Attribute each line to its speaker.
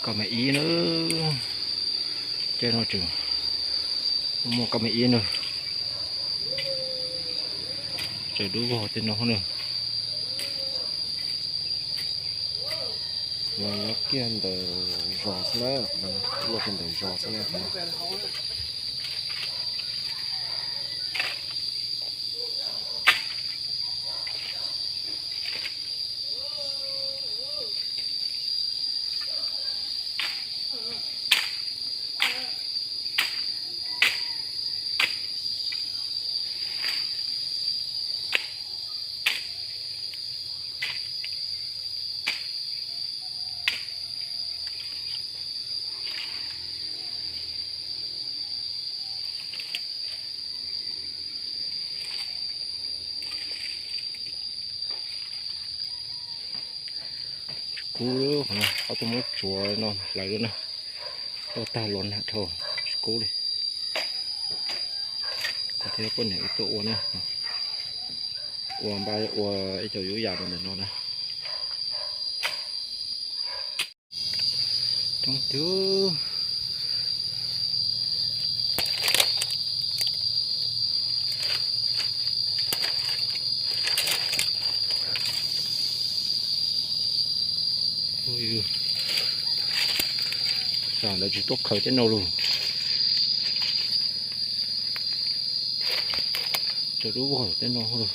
Speaker 1: ก็ไม่อีเนอะเจ้าหน้าที่มัวก็ไม่อีเนอะจะดูว่าเขาจะนอนเนอะ
Speaker 2: 我要见的绕出来了，我跟的绕出来了。
Speaker 1: กูเขาจะมุดชัวร์เนาะไหลด้วยนะตัวตาหล่นฮะโถกูเลยแต่ที่คนเห็นตัวอ้วนเนี่ยอ้วนไปอ้วนไอ้เจ้ายุยามันเนี่ยเนาะนะจังจูสั่งแล้วจะตกเขาจะนอนluônจะรู้ว่าจะนอนหรือ